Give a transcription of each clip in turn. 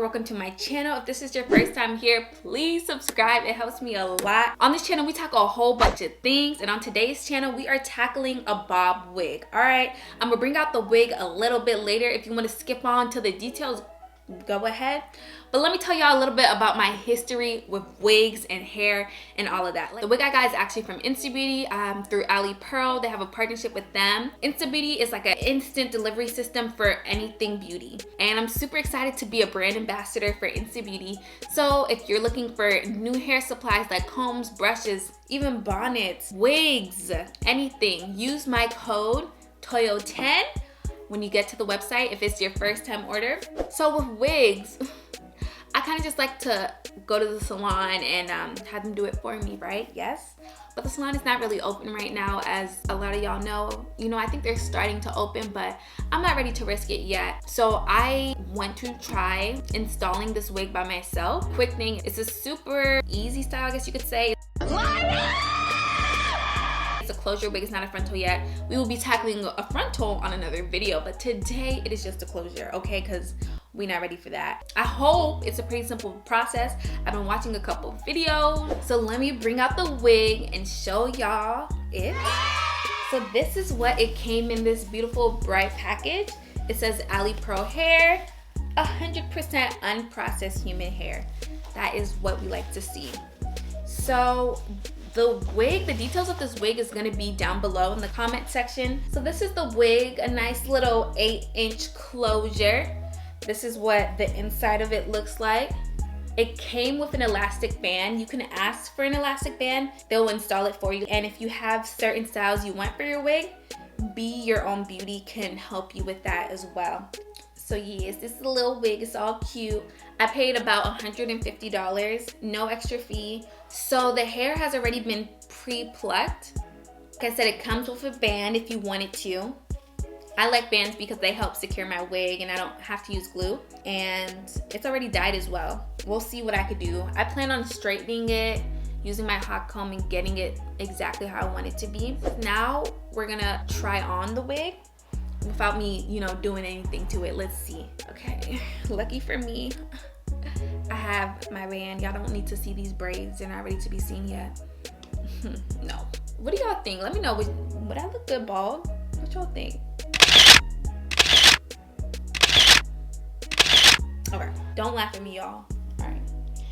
welcome to my channel. If this is your first time here, please subscribe. It helps me a lot. On this channel, we tackle a whole bunch of things, and on today's channel, we are tackling a bob wig. All right, I'm gonna bring out the wig a little bit later. If you want to skip on to the details, go ahead. But let me tell y'all a little bit about my history with wigs and hair and all of that. The wig I got is actually from InstaBeauty through AliPearl. They have a partnership with them. InstaBeauty is like an instant delivery system for anything beauty. And I'm super excited to be a brand ambassador for InstaBeauty. So if you're looking for new hair supplies like combs, brushes, even bonnets, wigs, anything, use my code TOYO10 when you get to the website if it's your first time order. So with wigs, I kind of just like to go to the salon and have them do it for me, right? Yes. But the salon is not really open right now, as a lot of y'all know. You know, I think they're starting to open, but I'm not ready to risk it yet. So I went to try installing this wig by myself. Quick thing, it's a super easy style, I guess you could say. It's a closure wig, it's not a frontal yet. We will be tackling a frontal on another video, but today it is just a closure, okay? Because we're not ready for that. I hope it's a pretty simple process. I've been watching a couple videos. So let me bring out the wig and show y'all it. So this is what it came in, this beautiful bright package. It says AliPearl hair, 100% unprocessed human hair. That is what we like to see. So the wig, the details of this wig is gonna be down below in the comment section. So this is the wig, a nice little 8-inch closure. This is what the inside of it looks like. It came with an elastic band. You can ask for an elastic band. They'll install it for you. And if you have certain styles you want for your wig, Be Your Own Beauty can help you with that as well. So yes, this is a little wig. It's all cute. I paid about $150, no extra fee. So the hair has already been pre-plucked. Like I said, it comes with a band if you want it to. I like bands because they help secure my wig and I don't have to use glue. And it's already dyed as well. We'll see what I could do. I plan on straightening it, using my hot comb and getting it exactly how I want it to be. Now we're gonna try on the wig without me, you know, doing anything to it. Let's see. Okay, lucky for me, I have my band. Y'all don't need to see these braids. They're not ready to be seen yet. No. What do y'all think? Let me know. Would I look good bald? What y'all think? Okay, don't laugh at me, y'all. All right.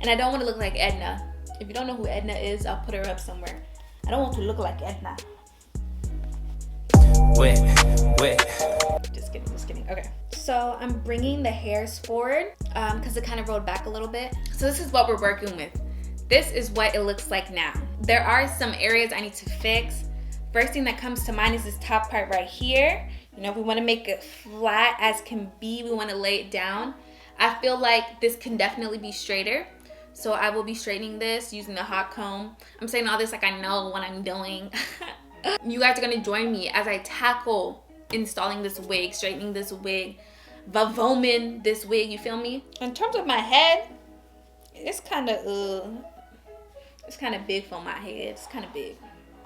And I don't want to look like Edna. If you don't know who Edna is, I'll put her up somewhere. I don't want to look like Edna. Wait. Just kidding. Okay. So I'm bringing the hairs forward because it kind of rolled back a little bit. So this is what we're working with. This is what it looks like now. There are some areas I need to fix. First thing that comes to mind is this top part right here. You know, we want to make it flat as can be. We want to lay it down. I feel like this can definitely be straighter. So I will be straightening this using the hot comb. I'm saying all this like I know what I'm doing. You guys are gonna join me as I tackle installing this wig, straightening this wig, vavooming this wig, you feel me? In terms of my head, it's kind of big for my head. It's kind of big.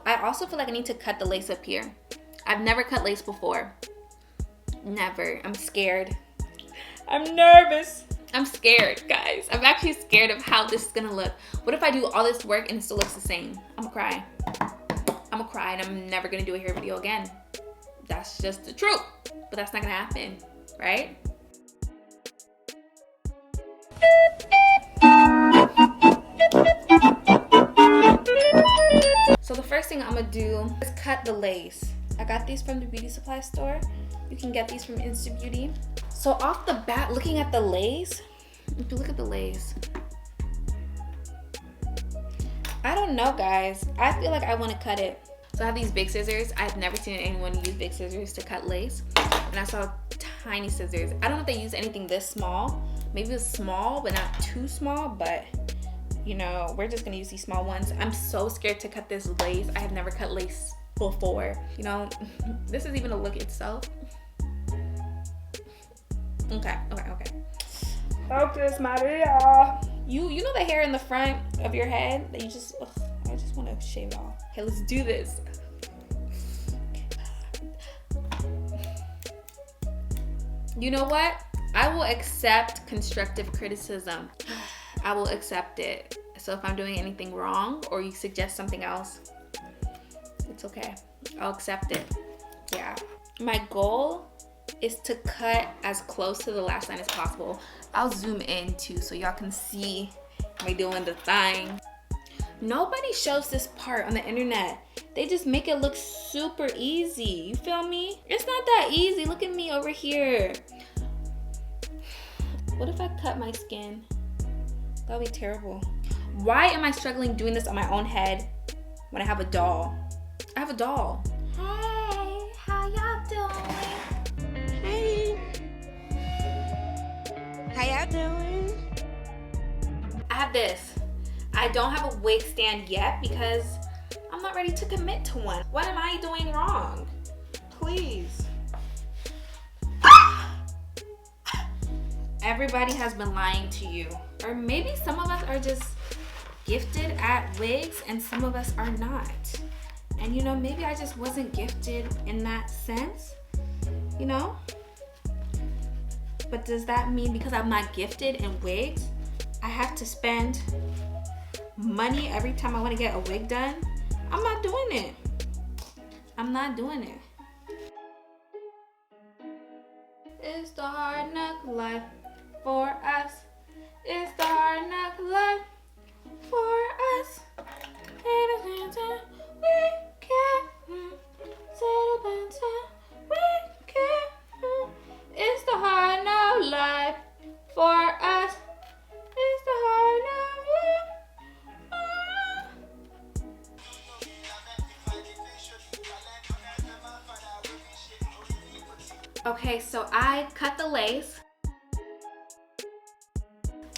I also feel like I need to cut the lace up here. I've never cut lace before. Never. I'm scared. I'm nervous. I'm scared, guys. I'm actually scared of how this is gonna look. What if I do all this work and it still looks the same? I'm gonna cry. I'm gonna cry and I'm never gonna do a hair video again. That's just the truth. But that's not gonna happen, right? So the first thing I'm gonna do is cut the lace. I got these from the beauty supply store. You can get these from InstaBeauty. So off the bat, looking at the lace, if you look at the lace, I don't know, guys. I feel like I want to cut it. So I have these big scissors. I've never seen anyone use big scissors to cut lace. And I saw tiny scissors. I don't know if they use anything this small. Maybe it's small, but not too small. But, you know, we're just going to use these small ones. I'm so scared to cut this lace. I have never cut lace before. You know, this is even a look itself. Okay. Focus, Maria. You know the hair in the front of your head that you just, I just want to shave it off. Okay, let's do this. You know what? I will accept constructive criticism. I will accept it. So if I'm doing anything wrong or you suggest something else, it's okay. I'll accept it. Yeah. My goal is to cut as close to the lash line as possible. I'll zoom in too so y'all can see me doing the thing. Nobody shows this part on the internet. They just make it look super easy. You feel me? It's not that easy. Look at me over here. What if I cut my skin? That would be terrible. Why am I struggling doing this on my own head when I have a doll? I have a doll. Hey, how y'all doing? Hey. How y'all doing? I have this. I don't have a wig stand yet because I'm not ready to commit to one. What am I doing wrong? Please. Everybody has been lying to you. Or maybe some of us are just gifted at wigs and some of us are not. And you know, maybe I just wasn't gifted in that sense, you know? But does that mean because I'm not gifted in wigs, I have to spend money every time I want to get a wig done? I'm not doing it. I'm not doing it. It's the hard knock life for us. It's the hard knock life for us. And we can settle down. We can. It's the hard knock life for us. It's the hard knock life. Okay, so I cut the lace.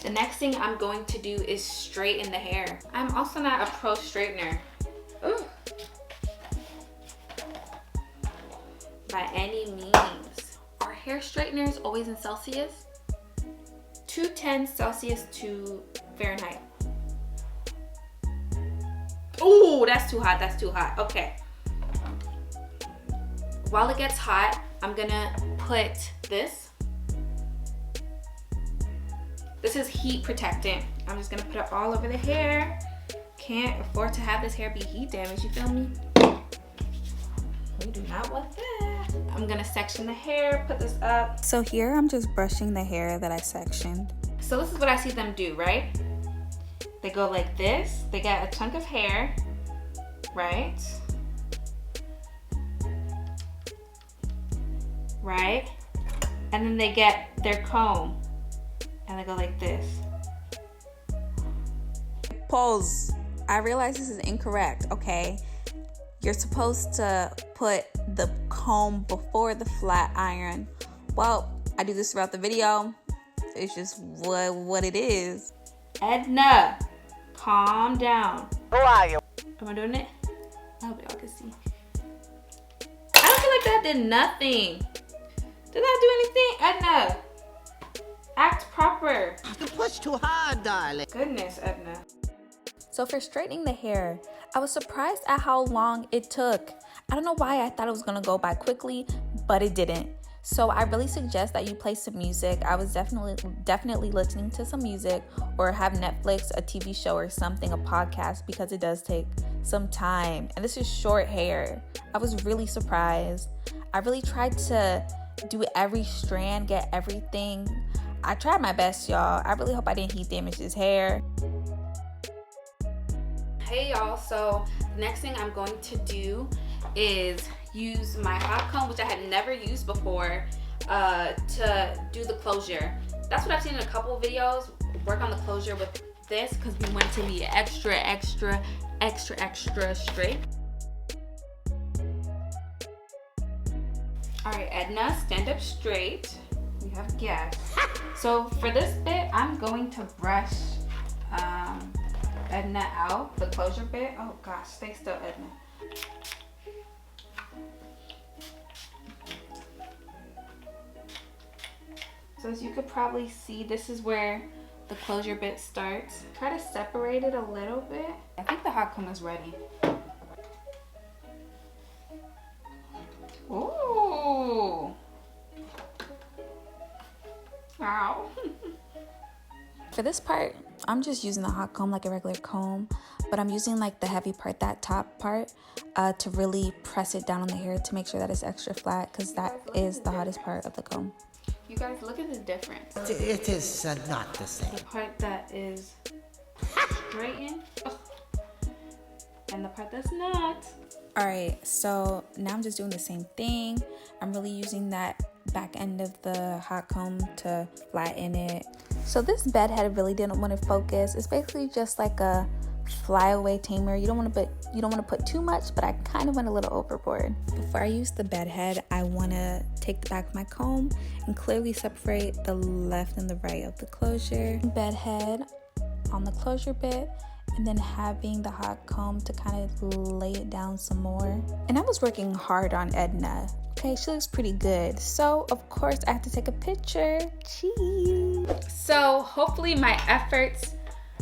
The next thing I'm going to do is straighten the hair. I'm also not a pro straightener. Ooh. By any means. Are hair straighteners always in Celsius? 210 Celsius to Fahrenheit. Ooh, that's too hot, that's too hot. Okay. While it gets hot, I'm gonna put this. This is heat protectant. I'm just gonna put it all over the hair. Can't afford to have this hair be heat damaged, you feel me? We do not want that. I'm gonna section the hair, put this up. So here I'm just brushing the hair that I sectioned. So this is what I see them do, right? They go like this. They get a chunk of hair, right? Right? And then they get their comb and they go like this. Pause. I realize this is incorrect, okay? You're supposed to put the comb before the flat iron. Well, I do this throughout the video. It's just what it is. Edna, calm down. Who are you? Am I doing it? I hope y'all can see. I don't feel like that did nothing. Did that do anything? Edna, act proper. You push too hard, darling. Goodness, Edna. So for straightening the hair, I was surprised at how long it took. I don't know why I thought it was gonna go by quickly, but it didn't. So I really suggest that you play some music. I was definitely listening to some music, or have Netflix, a TV show or something, a podcast, because it does take some time. And this is short hair. I was really surprised. I really tried to do every strand, get everything. I tried my best, y'all. I really hope I didn't heat damage this hair. Hey y'all, so the next thing I'm going to do is use my hot comb, which I had never used before, to do the closure. That's what I've seen in a couple of videos, work on the closure with this, because we want it to be extra straight. All right, Edna, stand up straight. We have gas. So for this bit, I'm going to brush Edna out, the closure bit. Oh gosh, stay still, Edna. So as you could probably see, this is where the closure bit starts. Try to separate it a little bit. I think the hot comb is ready. Ooh. Ow. For this part, I'm just using the hot comb like a regular comb, but I'm using like the heavy part, that top part, to really press it down on the hair to make sure that it's extra flat, because that is the hottest part of the comb. You guys, look at the difference. It is not the same. The part that is straightened, and the part that's not. All right, so now I'm just doing the same thing. I'm really using that back end of the hot comb to flatten it. So this bed head really didn't want to focus. It's basically just like a flyaway tamer. You don't want to put too much, but I kind of went a little overboard. Before I use the bed head, I want to take the back of my comb and clearly separate the left and the right of the closure. Bed head on the closure bit, and then having the hot comb to kind of lay it down some more. And I was working hard on Edna. Okay, she looks pretty good. So, of course, I have to take a picture. Cheese. So, hopefully my efforts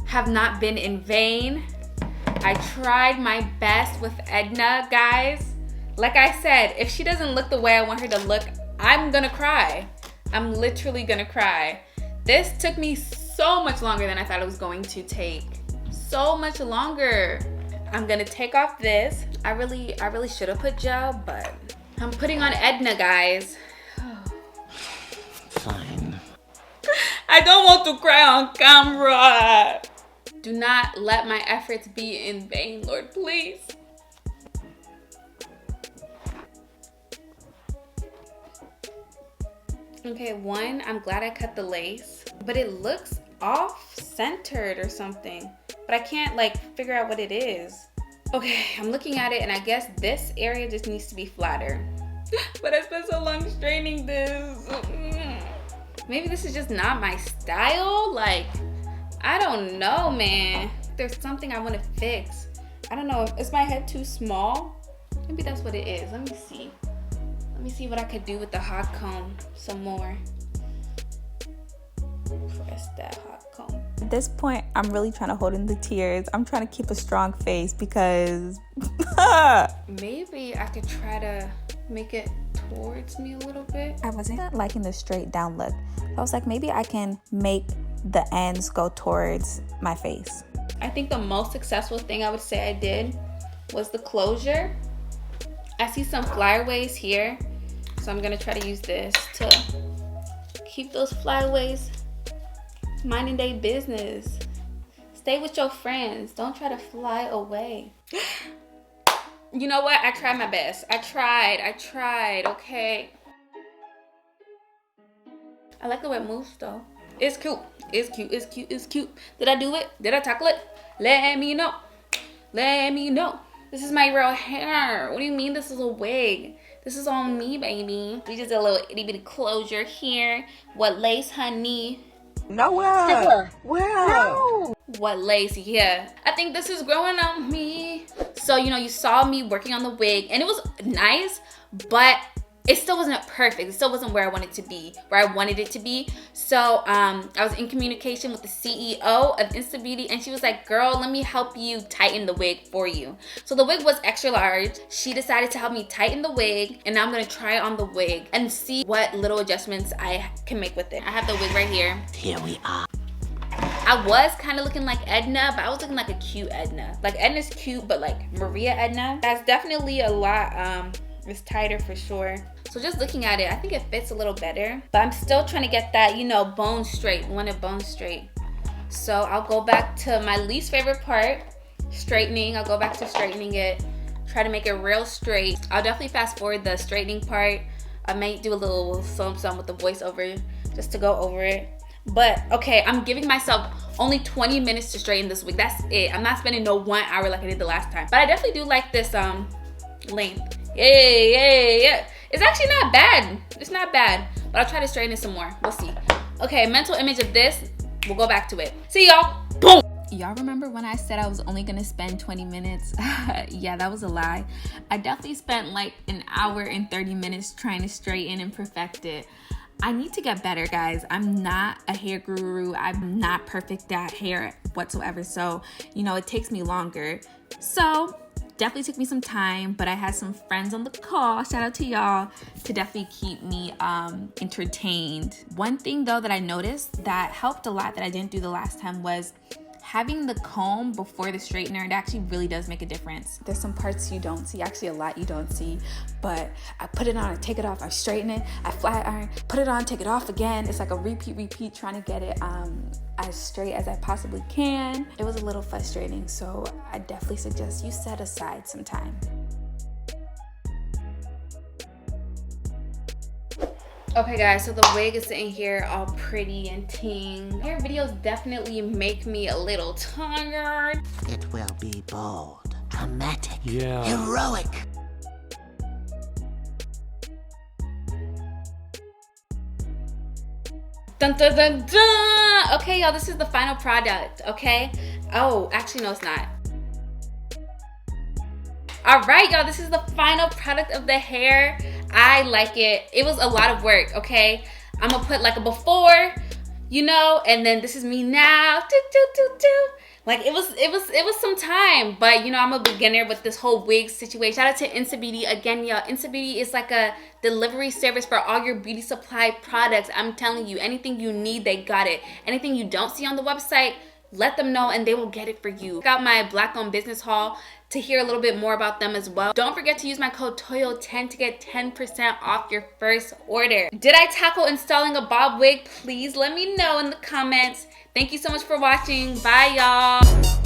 have not been in vain. I tried my best with Edna, guys. Like I said, if she doesn't look the way I want her to look, I'm gonna cry. I'm literally gonna cry. This took me so much longer than I thought it was going to take. So much longer. I'm gonna take off this. I really should have put gel, but I'm putting on Edna, guys. Fine. I don't want to cry on camera. Do not let my efforts be in vain, Lord, please. Okay, one, I'm glad I cut the lace, but it looks off-centered or something. But I can't like figure out what it is. Okay, I'm looking at it and I guess this area just needs to be flatter. But I spent so long straightening this. Maybe this is just not my style. Like, I don't know, man. There's something I want to fix. I don't know. Is my head too small? Maybe that's what it is. Let me see. Let me see what I could do with the hot comb some more. Press that hot comb. At this point, I'm really trying to hold in the tears. I'm trying to keep a strong face because maybe I could try to make it towards me a little bit. I wasn't liking the straight down look. I was like, maybe I can make the ends go towards my face. I think the most successful thing I would say I did was the closure. I see some flyaways here, so I'm gonna try to use this to keep those flyaways minding their business. Stay with your friends. Don't try to fly away. You know what? I tried my best. I tried, okay? I like the way it moves though. It's cute. It's cute. It's cute. It's cute. Did I do it? Did I tackle it? Let me know. Let me know. This is my real hair. What do you mean this is a wig? This is on me, baby. We just did a little itty bitty closure here. What lace, honey? Nowhere. Where? No. What lace? Yeah. I think this is growing on me. So, you know, you saw me working on the wig and it was nice, but it still wasn't perfect. It still wasn't where I wanted to be, where I wanted it to be. So I was in communication with the CEO of InstaBeauty and she was like, girl, let me help you tighten the wig for you. So the wig was extra large. She decided to help me tighten the wig and now I'm gonna try on the wig and see what little adjustments I can make with it. I have the wig right here. Here we are. I was kind of looking like Edna, but I was looking like a cute Edna. Like Edna's cute, but like Maria Edna, that's definitely a lot, it's tighter for sure. So just looking at it, I think it fits a little better, but I'm still trying to get that, you know, bone straight. We want it bone straight. So I'll go back to my least favorite part, straightening. I'll go back to straightening it, try to make it real straight. I'll definitely fast forward the straightening part. I might do a little some with the voiceover just to go over it. But okay, I'm giving myself only 20 minutes to straighten this wig. That's it. I'm not spending no 1 hour like I did the last time. But I definitely do like this length. Yeah. It's actually not bad. It's not bad. But I'll try to straighten it some more. We'll see. Okay, mental image of this. We'll go back to it. See y'all. Boom. Y'all remember when I said I was only gonna spend 20 minutes? Yeah, that was a lie. I definitely spent like an hour and 30 minutes trying to straighten and perfect it. I need to get better, guys. I'm not a hair guru. I'm not perfect at hair whatsoever. So, you know, it takes me longer. So, definitely took me some time, but I had some friends on the call, shout out to y'all, to definitely keep me entertained. One thing though that I noticed that helped a lot that I didn't do the last time was having the comb before the straightener. It actually really does make a difference. There's some parts you don't see, actually a lot you don't see, but I put it on, I take it off, I straighten it, I flat iron, put it on, take it off again. It's like a repeat, trying to get it as straight as I possibly can. It was a little frustrating, so I definitely suggest you set aside some time. Okay guys, so the wig is sitting here all pretty and ting. Hair videos definitely make me a little tired. It will be bold, dramatic, Yeah. heroic. Dun dun dun dun! Okay y'all, this is the final product, okay? Oh, actually no it's not. All right y'all, this is the final product of the hair. I like it. It was a lot of work, okay? I'm gonna put like a before, you know, and then this is me now. Like it was some time, but you know, I'm a beginner with this whole wig situation. Shout out to InstaBeauty again, y'all. InstaBeauty is like a delivery service for all your beauty supply products. I'm telling you, anything you need, they got it. Anything you don't see on the website, let them know and they will get it for you. Check out my Black owned business haul to hear a little bit more about them as well. Don't forget to use my code TOYO10 to get 10% off your first order. Did I tackle installing a bob wig? Please let me know in the comments. Thank you so much for watching. Bye y'all.